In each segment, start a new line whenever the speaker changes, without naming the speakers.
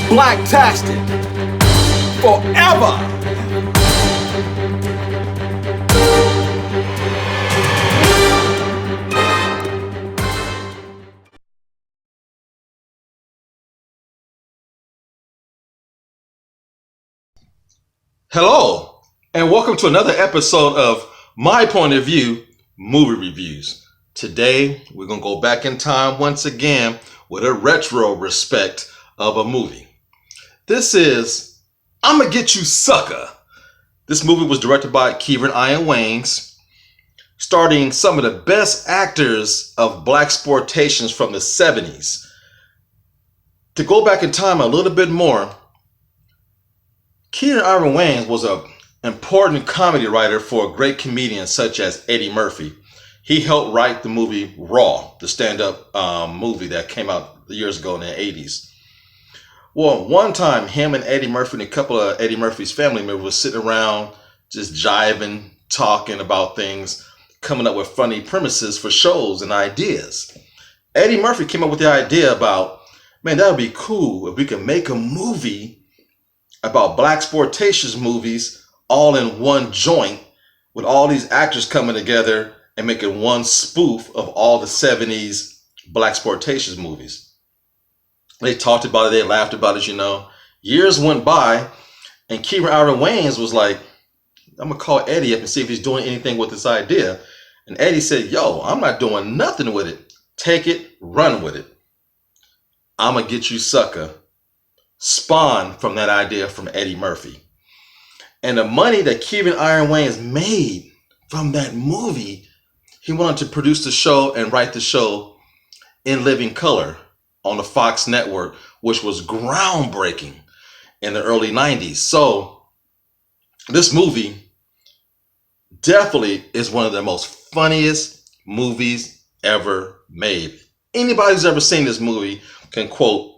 Blacktastic forever. Hello, and welcome to another episode of My Point of View Movie Reviews. Today, we're going to go back in time once again with a retro respect of a movie. This is Gonna Get You Sucka. This movie was directed by Kieran Iron Wayans, starring some of the best actors of blaxploitations from the 70s. To go back in time a little bit more, Kieran Iron Wayans was an important comedy writer for great comedians such as Eddie Murphy. He helped write the movie Raw, the stand-up movie that came out years ago in the 80s. Well, one time, him and Eddie Murphy and a couple of Eddie Murphy's family members were sitting around just jiving, talking about things, coming up with funny premises for shows and ideas. Eddie Murphy came up with the idea about, man, that would be cool if we could make a movie about blaxploitation movies all in one joint with all these actors coming together and making one spoof of all the 70s blaxploitation movies. They talked about it, they laughed about it, Years went by, and Kieran Iron Wayans was like, I'm going to call Eddie up and see if he's doing anything with this idea. And Eddie said, yo, I'm not doing nothing with it. Take it, run with it. I'm going to Get You Sucka spawned from that idea from Eddie Murphy. And the money that Kieran Iron Wayans made from that movie, he wanted to produce the show and write the show in living color on the Fox network, which was groundbreaking in the early 90s. So this movie definitely is one of the most funniest movies ever made. Anybody who's ever seen this movie can quote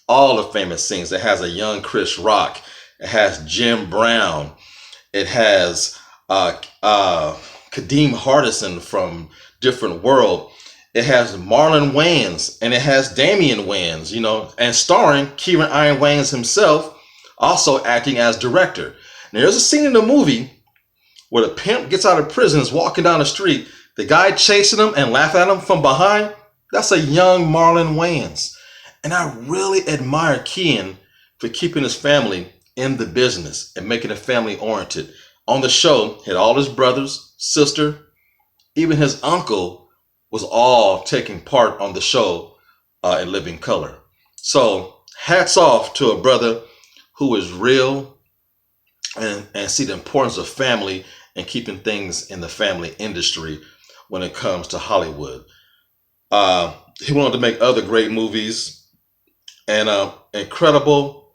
all the famous scenes. It has a young Chris Rock. It has Jim Brown. It has Kadeem Hardison from Different World. It has Marlon Wayans, and it has Damian Wayans, and starring Kieran Iron Wayans himself, also acting as director. Now, there's a scene in the movie where the pimp gets out of prison, is walking down the street. The guy chasing him and laughing at him from behind, that's a young Marlon Wayans. And I really admire Kieran for keeping his family in the business and making it family oriented. On the show, he had all his brothers, sister, even his uncle was all taking part on the show in living color. So hats off to a brother who is real and see the importance of family and keeping things in the family industry when it comes to Hollywood. He wanted to make other great movies, and incredible,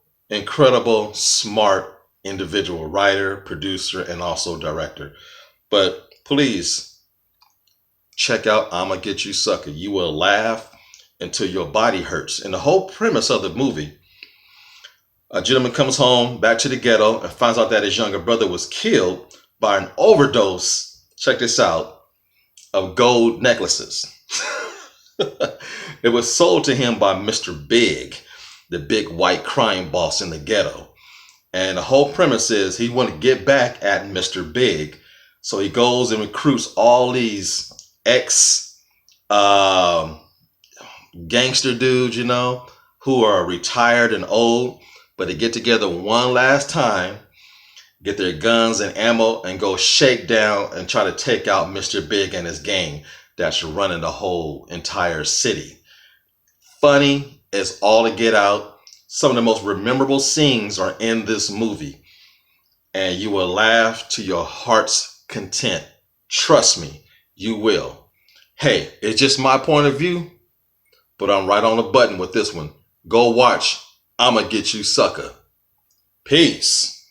smart individual, writer, producer, and also director. But please, check out I'ma Get You Sucka. You will laugh until your body hurts. And the whole premise of the movie, a gentleman comes home back to the ghetto and finds out that his younger brother was killed by an overdose, check this out, of gold necklaces. It was sold to him by Mr. Big, the big white crime boss in the ghetto. And the whole premise is he wanted to get back at Mr. Big. So he goes and recruits all these gangster dudes, who are retired and old, but they get together one last time, get their guns and ammo, and go shake down and try to take out Mr. Big and his gang that's running the whole entire city. Funny as all to get out. Some of the most memorable scenes are in this movie, and you will laugh to your heart's content. Trust me, you will. Hey, it's just my point of view, but I'm right on the button with this one. Go watch I'ma Get You Sucka. Peace.